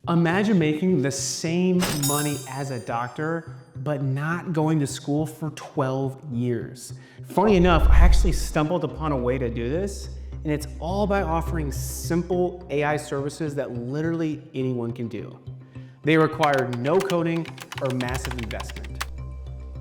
Imagine making the same money as a doctor, but not going to school for 12 years. Funny enough, I actually stumbled upon a way to do this, and it's all by offering simple AI services that literally anyone can do. They require no coding or massive investment.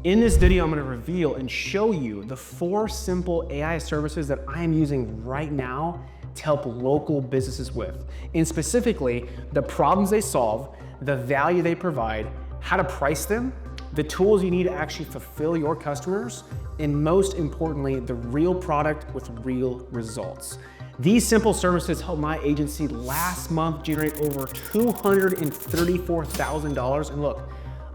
In this video, I'm going to reveal and show you the 4 simple AI services that I am using right now to help local businesses with, and specifically the problems they solve, the value they provide, how to price them, the tools you need to actually fulfill your customers, and most importantly, the real product with real results. These simple services helped my agency last month generate over $234,000. And look,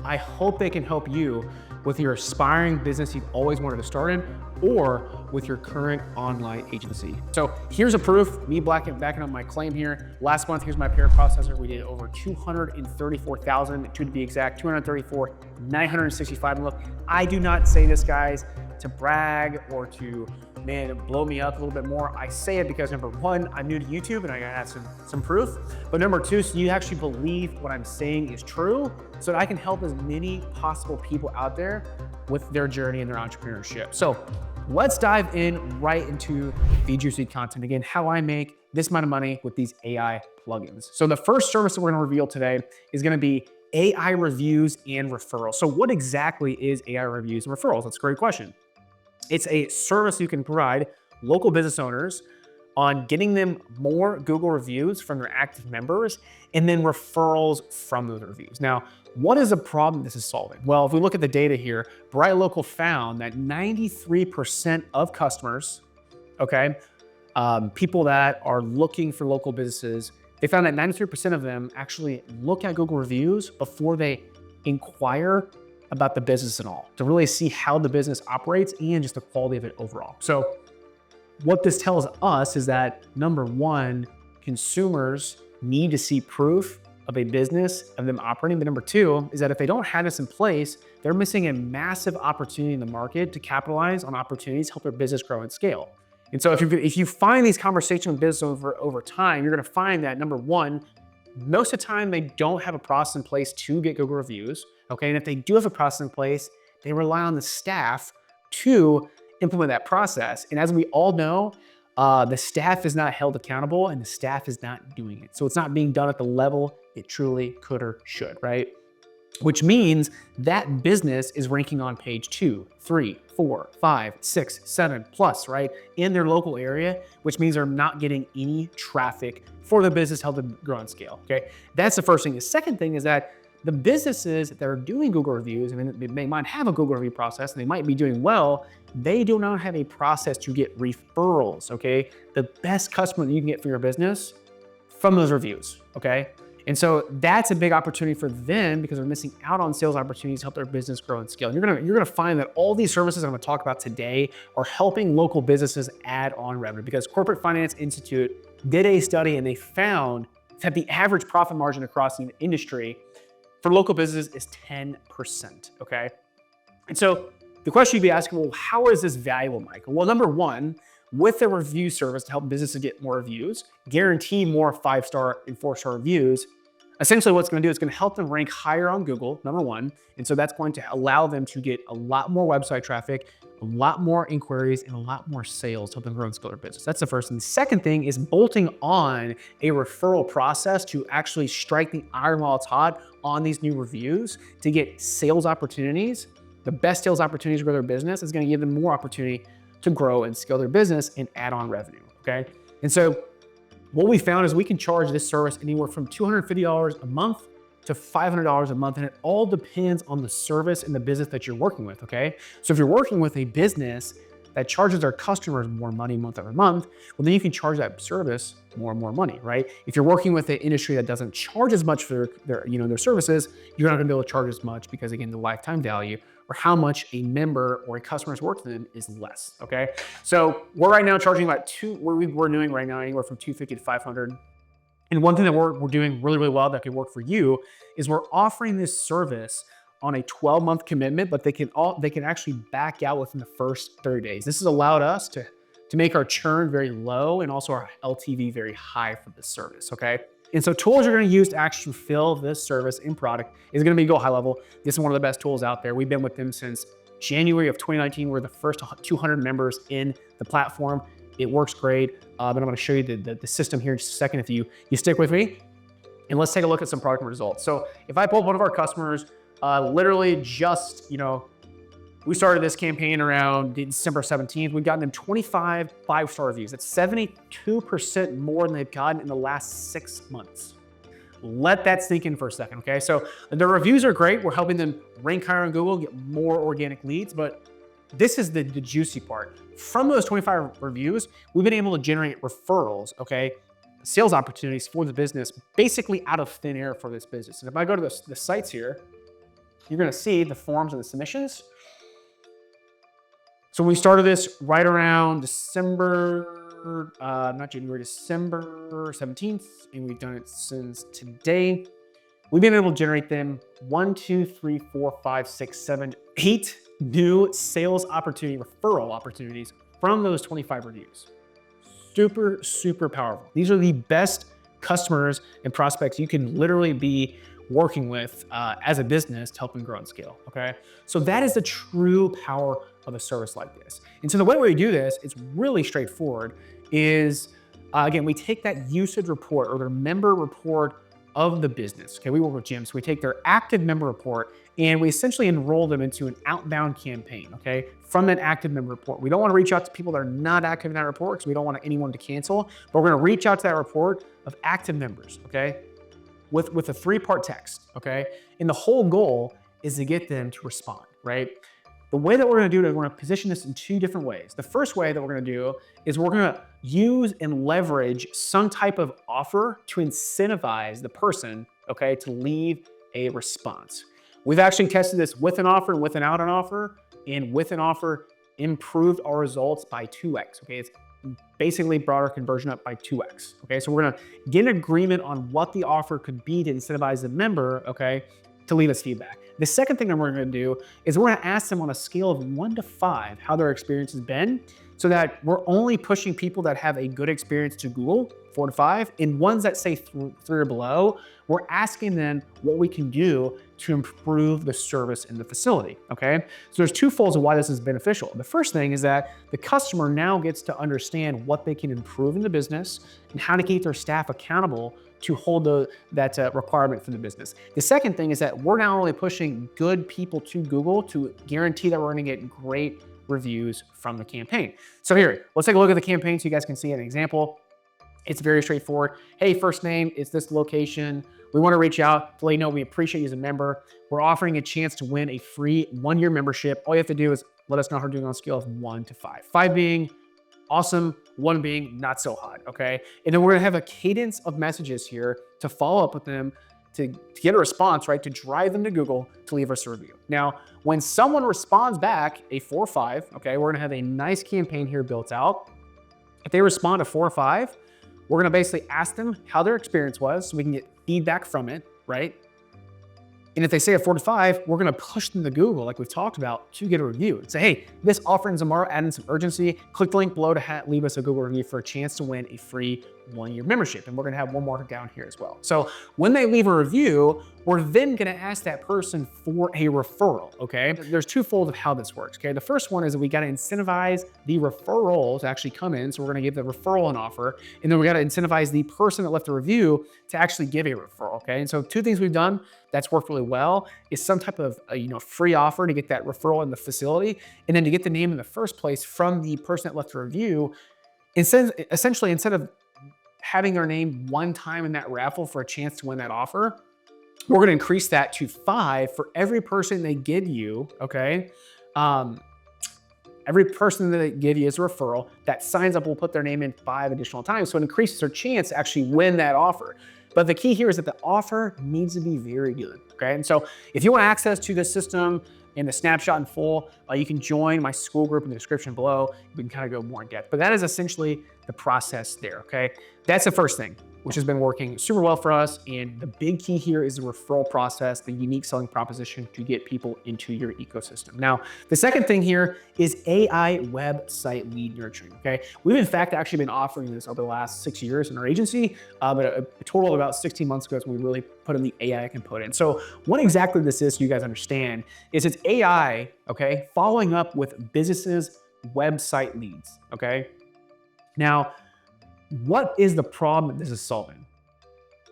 I hope they can help you with your aspiring business you've always wanted to start in, or with your current online agency. So here's a proof, me backing up my claim here. Last month, here's my payment processor. We did over 234,000, to be exact, 234,965. And look, I do not say this, guys, to brag or to, blow me up a little bit more. I say it because number 1, I'm new to YouTube and I gotta have some proof. But number 2, so you actually believe what I'm saying is true, so that I can help as many possible people out there with their journey and their entrepreneurship. So let's dive in right into the juicy content. Again, how I make this amount of money with these AI plugins. So the first service that we're gonna reveal today is gonna be AI reviews and referrals. So what exactly is AI reviews and referrals? That's a great question. It's a service you can provide local business owners on getting them more Google reviews from their active members and then referrals from those reviews. Now, what is the problem this is solving? Well, if we look at the data here, Bright Local found that 93% of customers, people that are looking for local businesses, they found that 93% of them actually look at Google reviews before they inquire about the business and all, to really see how the business operates and just the quality of it overall. So what this tells us is that number 1, consumers need to see proof of a business, of them operating. But number 2 is that if they don't have this in place, they're missing a massive opportunity in the market to capitalize on opportunities, help their business grow and scale. And so if you find these conversations with business over time, you're gonna find that number 1, most of the time they don't have a process in place to get Google reviews, and if they do have a process in place, they rely on the staff to implement that process. And as we all know, the staff is not held accountable and the staff is not doing it. So it's not being done at the level it truly could or should, right? Which means that business is ranking on page 2, 3, 4, 5, 6, 7 plus, right? In their local area, which means they're not getting any traffic for the business, help them grow and scale, okay? That's the first thing. The second thing is that the businesses that are doing Google reviews, they might have a Google review process and they might be doing well, they do not have a process to get referrals, okay? The best customer that you can get for your business from those reviews, okay? And so that's a big opportunity for them because they're missing out on sales opportunities to help their business grow and scale. And you're gonna find that all these services I'm gonna talk about today are helping local businesses add on revenue, because Corporate Finance Institute did a study and they found that the average profit margin across the industry for local businesses is 10%, okay? And so the question you'd be asking, well, how is this valuable, Michael? Well, number 1, with the review service to help businesses get more reviews, guarantee more 5-star and 4-star reviews, essentially what it's gonna do is gonna help them rank higher on Google, number 1. And so that's going to allow them to get a lot more website traffic, a lot more inquiries, and a lot more sales to help them grow and scale their business. That's the first. And the second thing is bolting on a referral process to actually strike the iron while it's hot on these new reviews to get sales opportunities. The best sales opportunities to grow their business is gonna give them more opportunity to grow and scale their business and add on revenue, okay? And so what we found is we can charge this service anywhere from $250 a month to $500 a month, and it all depends on the service and the business that you're working with, okay? So if you're working with a business that charges their customers more money month over month, well, then you can charge that service more and more money, right? If you're working with an industry that doesn't charge as much for their services, you're not gonna be able to charge as much because, again, the lifetime value or how much a member or a customer's worth to them is less, okay? So we're right now charging about we're doing right now anywhere from $250 to $500. And one thing that we're doing really, really well that could work for you is we're offering this service on a 12-month commitment, but they can actually back out within the first 30 days. This has allowed us to make our churn very low and also our LTV very high for this service, okay? And so tools you're going to use to actually fulfill this service and product is going to be Go High Level. This is one of the best tools out there. We've been with them since January of 2019. We're the first 200 members in the platform. It works great. But I'm going to show you the system here in just a second if you stick with me. And let's take a look at some product results. So if I pull up one of our customers, literally just, we started this campaign around December 17th. We've gotten them 25 5-star reviews. That's 72% more than they've gotten in the last 6 months. Let that sink in for a second, okay? So the reviews are great. We're helping them rank higher on Google, get more organic leads, but this is the juicy part. From those 25 reviews, we've been able to generate referrals, okay? Sales opportunities for the business, basically out of thin air for this business. And if I go to the sites here, you're gonna see the forms and the submissions. So when we started this right around December 17th, and we've done it since today, we've been able to generate them 1, 2, 3, 4, 5, 6, 7, 8 new sales opportunity, referral opportunities from those 25 reviews. Super, super powerful. These are the best customers and prospects you can literally be working with as a business to help them grow and scale, okay? So that is the true power of a service like this. And so the way we do this, it's really straightforward, is again, we take that usage report or their member report of the business, okay? We work with gyms, so we take their active member report and we essentially enroll them into an outbound campaign, okay? From that active member report. We don't wanna reach out to people that are not active in that report because we don't want anyone to cancel, but we're gonna reach out to that report of active members, okay? With a 3-part text, okay? And the whole goal is to get them to respond, right? The way that we're gonna do it is we're gonna position this in 2 different ways. The first way that we're gonna do is we're gonna use and leverage some type of offer to incentivize the person, okay, to leave a response. We've actually tested this with an offer and without an offer, and with an offer improved our results by 2x, okay? It's basically brought our conversion up by 2x, okay? So we're gonna get an agreement on what the offer could be to incentivize the member, okay, to leave us feedback. The second thing that we're gonna do is we're gonna ask them on a scale of 1 to 5 how their experience has been, so that we're only pushing people that have a good experience to Google, 4 to 5, and ones that say 3 or below, we're asking them what we can do to improve the service in the facility, okay? So there's 2 folds of why this is beneficial. The first thing is that the customer now gets to understand what they can improve in the business and how to keep their staff accountable to hold that requirement from the business. The second thing is that we're now only pushing good people to Google to guarantee that we're gonna get great reviews from the campaign. So here, let's take a look at the campaign so you guys can see an example. It's very straightforward. Hey, first name, it's this location. We want to reach out to let you know we appreciate you as a member. We're offering a chance to win a free 1-year membership. All you have to do is let us know how we're doing on a scale of 1 to 5. 5 being awesome, 1 being not so hot, okay? And then we're gonna have a cadence of messages here to follow up with them to get a response, right? To drive them to Google to leave us a review. Now, when someone responds back a 4 or 5, okay, we're gonna have a nice campaign here built out. If they respond to 4 or 5, we're gonna basically ask them how their experience was so we can get feedback from it, right? And if they say a 4 to 5, we're gonna push them to Google, like we've talked about, to get a review. And say, hey, this offer ends tomorrow, add in some urgency. Click the link below to leave us a Google review for a chance to win a free 1-year membership. And we're gonna have one more down here as well. So when they leave a review, we're then gonna ask that person for a referral, okay? There's 2-fold of how this works, okay? The first one is that we gotta incentivize the referral to actually come in. So we're gonna give the referral an offer, and then we gotta incentivize the person that left a review to actually give a referral, okay? And so 2 things we've done that's worked really well is some type of free offer to get that referral in the facility, and then to get the name in the first place from the person that left a review. Essentially, instead of having their name 1 time in that raffle for a chance to win that offer, we're gonna increase that to 5 for every person they give you, okay? Every person that they give you as a referral that signs up will put their name in 5 additional times, so it increases their chance to actually win that offer. But the key here is that the offer needs to be very good, okay? And so if you want access to this system and the snapshot in full, you can join my school group in the description below. We can kind of go more in depth, but that is essentially the process there, okay? That's the first thing. which has been working super well for us. And the big key here is the referral process, the unique selling proposition to get people into your ecosystem. Now, the second thing here is AI website lead nurturing, okay? We've in fact actually been offering this over the last 6 years in our agency, but a total of about 16 months ago is when we really put in the AI component. So what exactly this is, so you guys understand, is it's AI, okay, following up with businesses' website leads, okay? Now, what is the problem that this is solving?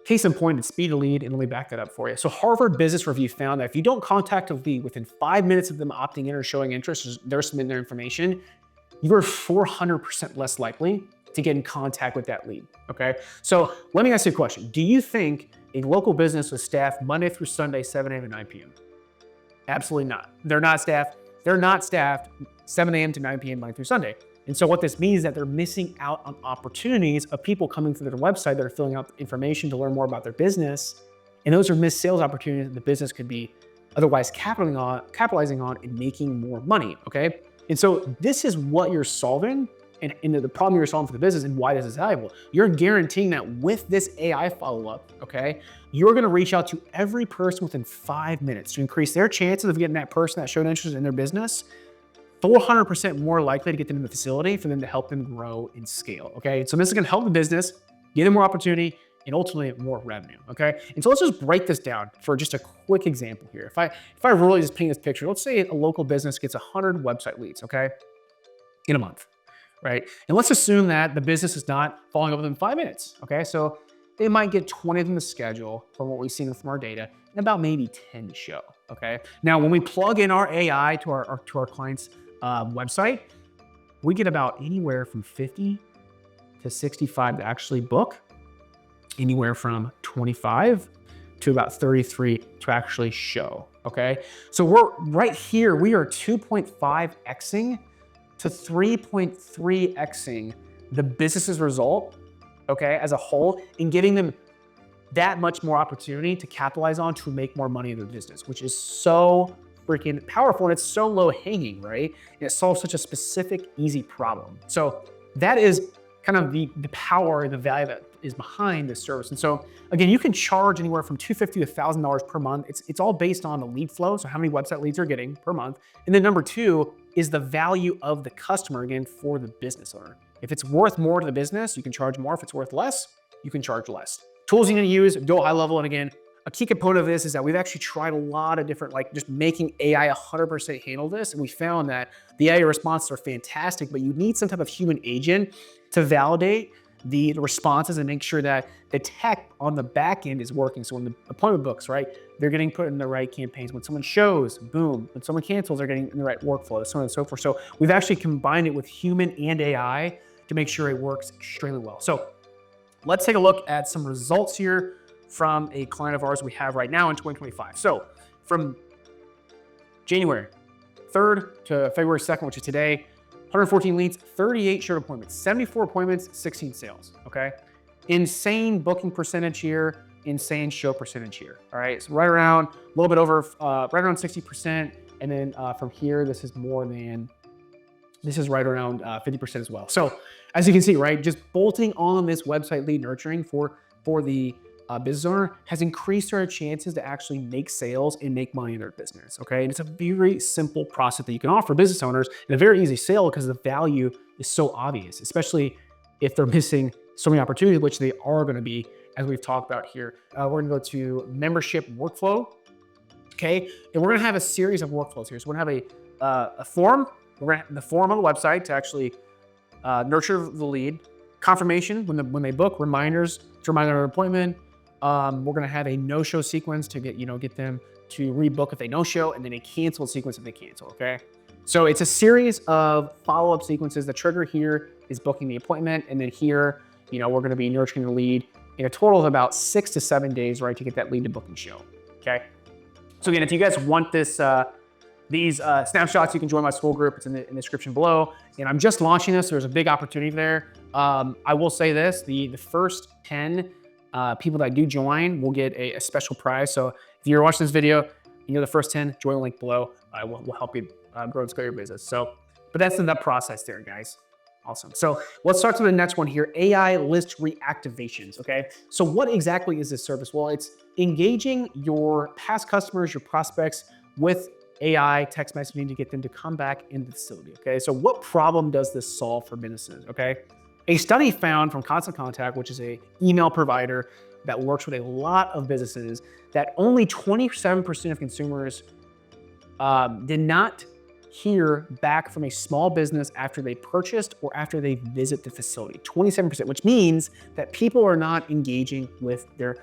Case in point, it's speed of lead, and let me back that up for you. So Harvard Business Review found that if you don't contact a lead within 5 minutes of them opting in or showing interest, or they're submitting their information, you are 400% less likely to get in contact with that lead, okay? So let me ask you a question. Do you think a local business was staffed Monday through Sunday, 7 a.m. to 9 p.m.? Absolutely not. They're not staffed. They're not staffed 7 a.m. to 9 p.m. Monday through Sunday. And so what this means is that they're missing out on opportunities of people coming through their website that are filling out information to learn more about their business. And those are missed sales opportunities that the business could be otherwise capitalizing on and making more money, okay? And so this is what you're solving, and the problem you're solving for the business and why this is valuable. You're guaranteeing that with this AI follow-up, okay, you're gonna reach out to every person within 5 minutes to increase their chances of getting that person that showed interest in their business 400% more likely to get them in the facility for them to help them grow and scale, okay? So this is gonna help the business, give them more opportunity, and ultimately more revenue, okay? And so let's just break this down for just a quick example here. If I really just paint this picture, let's say a local business gets 100 website leads, okay, in a month, right? And let's assume that the business is not following up within 5 minutes, okay? So they might get 20 of them to schedule from what we've seen from our data, and about maybe 10 show, okay? Now, when we plug in our AI to our clients' website, we get about anywhere from 50 to 65 to actually book, anywhere from 25 to about 33 to actually show, okay? So we're right here, we are 2.5xing to 3.3xing the business's result, okay, as a whole, and giving them that much more opportunity to capitalize on to make more money in their business, which is so freaking powerful, and it's so low hanging, right? And it solves such a specific, easy problem. So that is kind of the power and the value that is behind this service. And so again, you can charge anywhere from $250 to $1,000 per month. It's all based on the lead flow, so how many website leads you're getting per month. And then number two is the value of the customer, again, for the business owner. If it's worth more to the business, you can charge more. If it's worth less, you can charge less. Tools you need to use, do a high level, and again, a key component of this is that we've actually tried a lot of different, like just making AI 100% handle this. And we found that the AI responses are fantastic, but you need some type of human agent to validate the responses and make sure that the tech on the back end is working. So when the appointment books, right, they're getting put in the right campaigns. When someone shows, boom. When someone cancels, they're getting in the right workflow, so on and so forth. So we've actually combined it with human and AI to make sure it works extremely well. So let's take a look at some results here from a client of ours we have right now in 2025. So from January 3rd to February 2nd, which is today, 114 leads, 38 showed appointments, 74 appointments, 16 sales, okay? Insane booking percentage here, insane show percentage here, all right? So right around, a little bit over, right around 60%, and then from here, this is right around 50% as well. So as you can see, right, just bolting on this website lead nurturing for the business owner has increased our chances to actually make sales and make money in their business, okay? And it's a very simple process that you can offer business owners and a very easy sale because the value is so obvious, especially if they're missing so many opportunities, which they are gonna be, as we've talked about here. We're gonna go to membership workflow, okay? And we're gonna have a series of workflows here. So we're gonna have a form, we're gonna have the form on the website to actually nurture the lead, confirmation when they book, reminders to remind them of their appointment. We're gonna have a no-show sequence to get them to rebook if they no-show, and then a cancel sequence if they cancel, okay? So it's a series of follow-up sequences. The trigger here is booking the appointment, and then here, we're gonna be nurturing the lead in a total of about 6 to 7 days, right, to get that lead to book and show, okay? So again, if you guys want these snapshots, you can join my school group. It's in the description below. And I'm just launching this, so there's a big opportunity there. I will say this, the first 10 people that do join will get a special prize. So if you're watching this video, you're the first 10, join the link below. We'll help you grow and scale your business. So, but that's the process there, guys. Awesome. So let's start to the next one here, AI list reactivations, okay? So what exactly is this service? Well, it's engaging your past customers, your prospects with AI text messaging to get them to come back into the facility, okay? So what problem does this solve for businesses, okay? A study found from Constant Contact, which is a email provider that works with a lot of businesses, that only 27% of consumers did not hear back from a small business after they purchased or after they visit the facility. 27%, which means that people are not engaging with their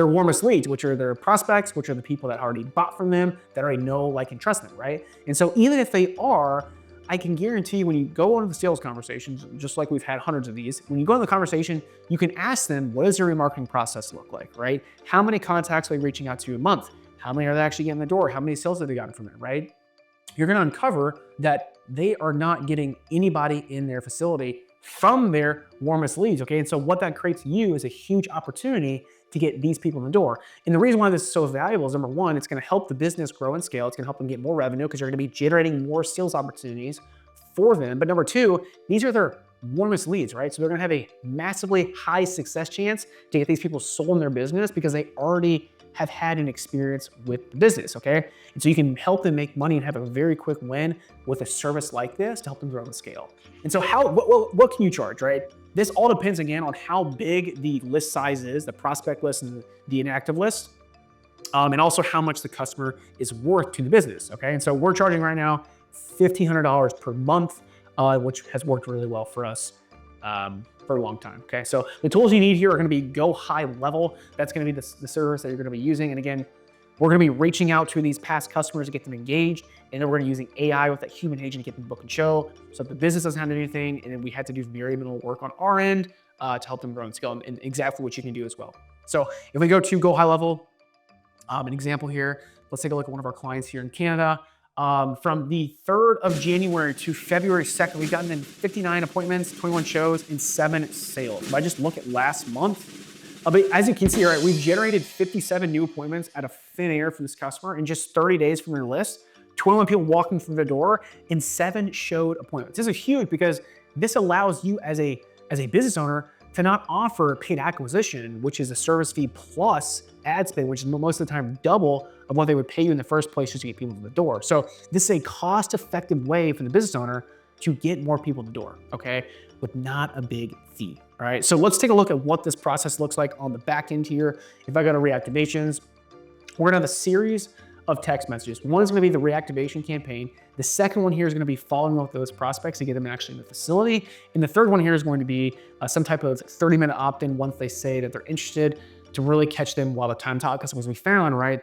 warmest leads, which are their prospects, which are the people that already bought from them, that already know, like, and trust them, right? And so even if they are, I can guarantee you when you go into the sales conversations, just like we've had hundreds of these, when you go into the conversation, you can ask them, what does their remarketing process look like, right? How many contacts are they reaching out to a month? How many are they actually getting in the door? How many sales have they gotten from it, right? You're gonna uncover that they are not getting anybody in their facility from their warmest leads, okay? And so what that creates you is a huge opportunity to get these people in the door. And the reason why this is so valuable is, number one, it's gonna help the business grow and scale. It's gonna help them get more revenue because you're gonna be generating more sales opportunities for them. But number two, these are their warmest leads, right? So they're gonna have a massively high success chance to get these people sold in their business because they already have had an experience with the business, okay? And so you can help them make money and have a very quick win with a service like this to help them grow and scale. And so what can you charge, right? This all depends, again, on how big the list size is, the prospect list and the inactive list, and also how much the customer is worth to the business, okay? And so we're charging right now $1,500 per month, which has worked really well for us for a long time, okay? So the tools you need here are gonna be Go High Level. That's gonna be the service that you're gonna be using. And again, we're gonna be reaching out to these past customers to get them engaged. And then we're gonna be using AI with that human agent to get them book and show. So if the business doesn't have to do anything, and then we had to do very minimal work on our end to help them grow and scale, and exactly what you can do as well. So if we go to Go High Level, an example here, let's take a look at one of our clients here in Canada. From the 3rd of January to February 2nd, we've gotten in 59 appointments, 21 shows, and 7 sales. If I just look at last month, but as you can see, right, we've generated 57 new appointments out of thin air for this customer in just 30 days from their list, 21 people walking through the door, and 7 showed appointments. This is huge because this allows you as a business owner to not offer paid acquisition, which is a service fee plus ad spend, which is most of the time double of what they would pay you in the first place just to get people in the door. So this is a cost-effective way for the business owner to get more people in the door, okay, with not a big fee, all right? So let's take a look at what this process looks like on the back end here. If I go to reactivations, we're gonna have a series of text messages. One is gonna be the reactivation campaign. The second one here is gonna be following up with those prospects to get them actually in the facility. And the third one here is going to be some type of 30-minute opt-in once they say that they're interested, to really catch them while the time's hot. Because we found, right,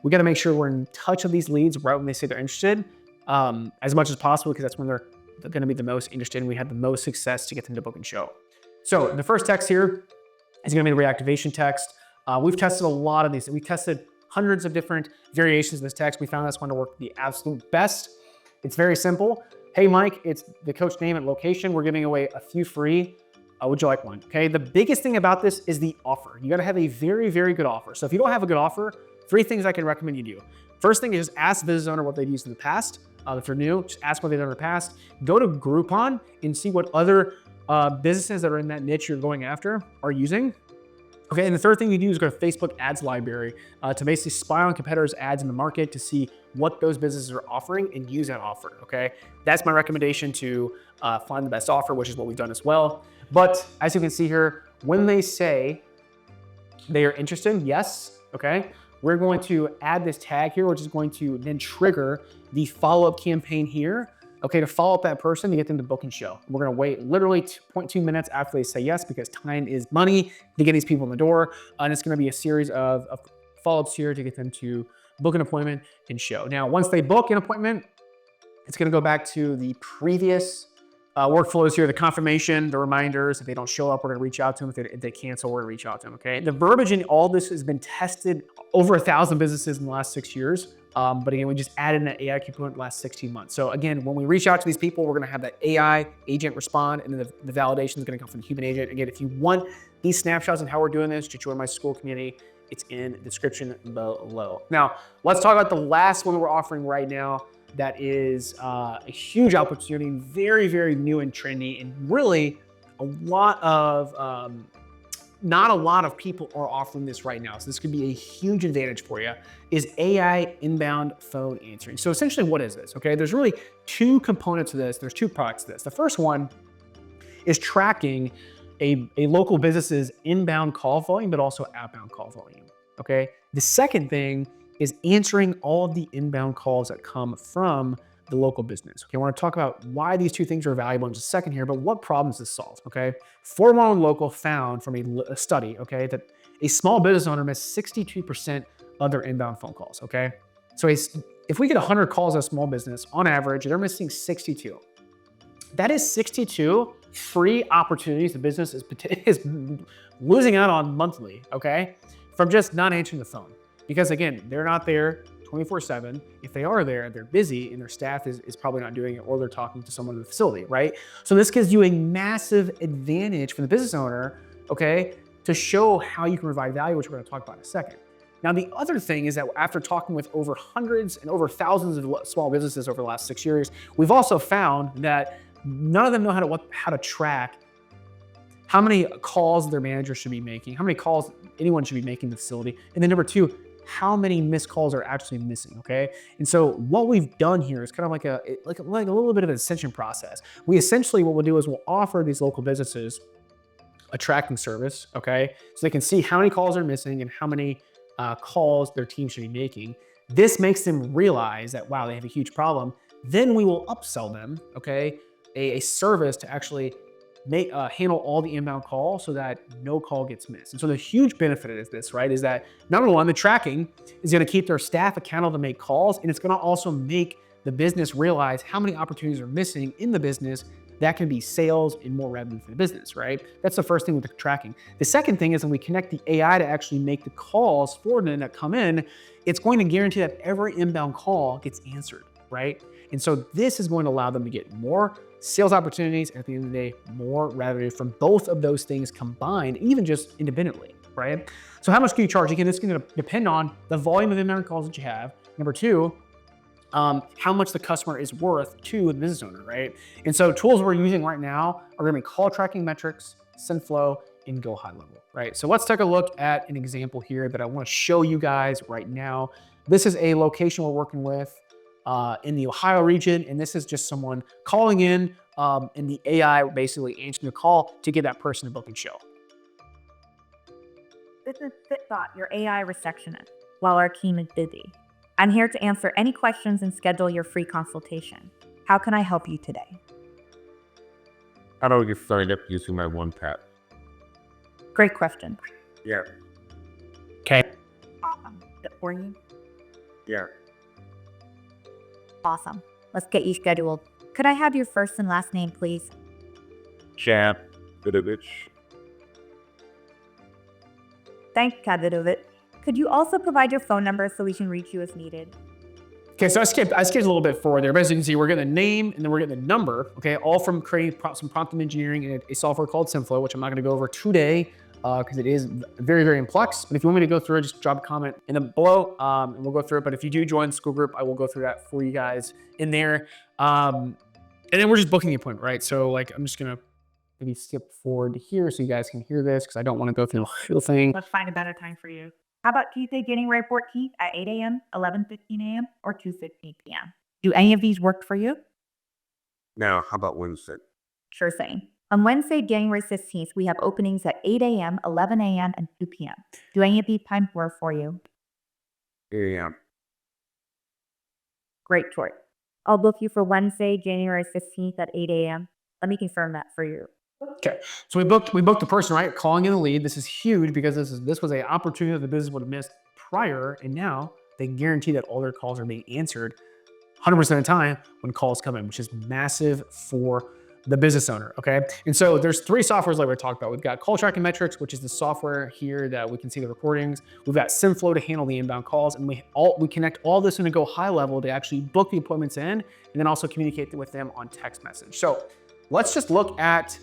we gotta make sure we're in touch with these leads right when they say they're interested, as much as possible, because that's when they're gonna be the most interested and we have the most success to get them to book and show. So the first text here is gonna be the reactivation text. We've tested a lot of these. We tested hundreds of different variations of this text. We found this one to work the absolute best. It's very simple. Hey, Mike, it's the coach name and location. We're giving away a few free. Would you like one? Okay, the biggest thing about this is the offer. You gotta have a very, very good offer. So if you don't have a good offer, 3 things I can recommend you do. First thing is just ask the business owner what they've used in the past. If they're new, just ask what they've done in the past. Go to Groupon and see what other businesses that are in that niche you're going after are using. Okay, and the third thing you do is go to Facebook ads library to basically spy on competitors' ads in the market to see what those businesses are offering and use that offer, okay? That's my recommendation to find the best offer, which is what we've done as well. But as you can see here, when they say they are interested, yes, okay, we're going to add this tag here, which is going to then trigger the follow-up campaign here, okay, to follow up that person to get them to book and show. We're gonna wait literally 2.2 minutes after they say yes, because time is money to get these people in the door. And it's gonna be a series of follow-ups here to get them to book an appointment and show. Now, once they book an appointment, it's gonna go back to the previous workflows here, the confirmation, the reminders. If they don't show up, we're gonna reach out to them. If they cancel, we're gonna reach out to them, okay? The verbiage in all this has been tested over 1,000 businesses in the last 6 years. But again, we just added an AI component the last 16 months. So again, when we reach out to these people, we're gonna have that AI agent respond, and then the validation is gonna come from the human agent. Again, if you want these snapshots and how we're doing this, just join my school community. It's in the description below. Now, let's talk about the last one that we're offering right now. that is a huge opportunity, very, very new and trendy, and really a lot of, not a lot of people are offering this right now. So this could be a huge advantage for you, is AI inbound phone answering. So essentially what is this, okay? There's really two components to this. There's two products to this. The first one is tracking a local business's inbound call volume, but also outbound call volume, okay? The second thing is answering all of the inbound calls that come from the local business. Okay, I want to talk about why these two things are valuable in just a second here, but what problems this solves, okay? 411 Local found from a study, okay, that a small business owner missed 62% of their inbound phone calls, okay? So if we get 100 calls at a small business, on average, they're missing 62. That is 62 free opportunities the business is losing out on monthly, okay? From just not answering the phone. Because again, they're not there 24/7. If they are there, they're busy and their staff is probably not doing it, or they're talking to someone in the facility, right? So this gives you a massive advantage for the business owner, okay, to show how you can provide value, which we're gonna talk about in a second. Now, the other thing is that after talking with over hundreds and over thousands of small businesses over the last 6 years, we've also found that none of them know how to track how many calls their manager should be making, how many calls anyone should be making in the facility, and then number two, how many missed calls are actually missing, okay? And so what we've done here is kind of like a little bit of an ascension process. What we'll do is we'll offer these local businesses a tracking service, okay? So they can see how many calls are missing and how many calls their team should be making. This makes them realize that, wow, they have a huge problem. Then we will upsell them, okay, a service to actually handle all the inbound calls so that no call gets missed. And so the huge benefit of this, right, is that number one, the tracking is going to keep their staff accountable to make calls, and it's going to also make the business realize how many opportunities are missing in the business that can be sales and more revenue for the business, right? That's the first thing with the tracking. The second thing is when we connect the AI to actually make the calls for them that come in, it's going to guarantee that every inbound call gets answered, right? And so this is going to allow them to get more sales opportunities, and at the end of the day, more revenue from both of those things combined, even just independently, right? So how much can you charge? Again, it's going to depend on the volume of inbound calls that you have. Number two, how much the customer is worth to the business owner, right? And so tools we're using right now are going to be call tracking metrics, SendFlow, and Go High Level, right? So let's take a look at an example here that I want to show you guys right now. This is a location we're working with in the Ohio region, and this is just someone calling in, and the AI basically answering a call to get that person to book and show. This is FitBot, your AI receptionist, while our team is busy. I'm here to answer any questions and schedule your free consultation. How can I help you today? How do I get signed up using my OnePath? Great question. Yeah. Okay. Awesome. Is it for you? Yeah. Awesome. Let's get you scheduled. Could I have your first and last name, please? Chad Vidovich. Thanks, Kadidovic. Could you also provide your phone number so we can reach you if needed? Okay, so I skipped a little bit forward there, but as you can see, we're getting the name and then we're getting the number, okay, all from creating some prompt engineering in a software called SendFlow, which I'm not gonna go over today because it is very, very complex. But if you want me to go through it, just drop a comment in the below and we'll go through it. But if you do join the school group, I will go through that for you guys in there. And then we're just booking the appointment, right? So like, I'm just gonna maybe skip forward to here so you guys can hear this because I don't wanna go through the whole thing. Let's find a better time for you. How about Tuesday, January 14th at 8 a.m., 11:15 a.m., or 2:15 p.m.? Do any of these work for you? Now, how about Wednesday? Sure thing. On Wednesday, January 15th, we have openings at 8 a.m., 11 a.m., and 2 p.m. Do any of these times work for you? Yeah. Great choice. I'll book you for Wednesday, January 15th at 8 a.m. Let me confirm that for you. Okay, so we booked the person, right? Calling in the lead. This is huge because this was an opportunity that the business would have missed prior, and now they guarantee that all their calls are being answered 100% of the time when calls come in, which is massive for the business owner, okay? And so there's three softwares like we talked about. We've got call tracking metrics, which is the software here that we can see the recordings. We've got SendFlow to handle the inbound calls, and we connect all this in a Go High Level to actually book the appointments in, and then also communicate with them on text message. So let's just look at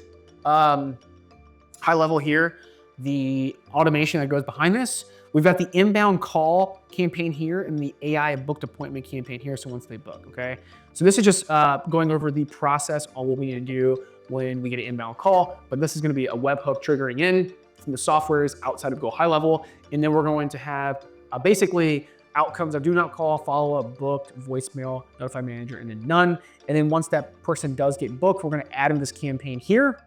high level here, the automation that goes behind this. We've got the inbound call campaign here and the AI booked appointment campaign here. So once they book, okay? So this is just going over the process on what we need to do when we get an inbound call, but this is gonna be a webhook triggering in from the softwares outside of Go High Level. And then we're going to have basically outcomes of do not call, follow-up, booked, voicemail, notify manager, and then none. And then once that person does get booked, we're gonna add in this campaign here.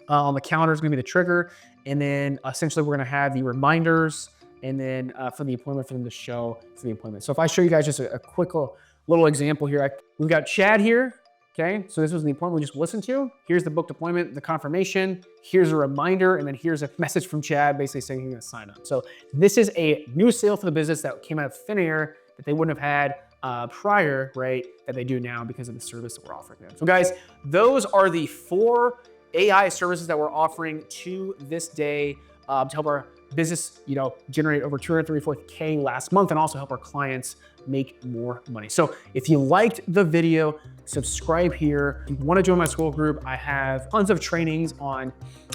On the calendar is gonna be the trigger. And then essentially we're gonna have the reminders and then for the appointment for them to show for the appointment. So if I show you guys just a quick little example here, we've got Chad here. Okay, so this was the appointment we just listened to. Here's the booked appointment, the confirmation. Here's a reminder, and then here's a message from Chad basically saying he's gonna sign up. So this is a new sale for the business that came out of thin air that they wouldn't have had prior, right, that they do now because of the service that we're offering them. So guys, those are the 4 AI services that we're offering to this day to help our business, generate over 234K last month and also help our clients make more money. So if you liked the video, subscribe here. If you want to join my school group, I have tons of trainings on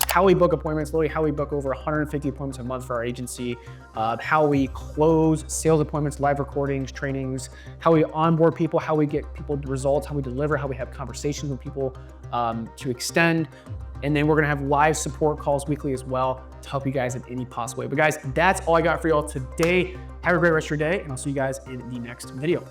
how we book appointments, literally how we book over 150 appointments a month for our agency, how we close sales appointments, live recordings, trainings, how we onboard people, how we get people results, how we deliver, how we have conversations with people to extend. And then we're gonna have live support calls weekly as well to help you guys in any possible way. But guys, that's all I got for y'all today. Have a great rest of your day, and I'll see you guys in the next video.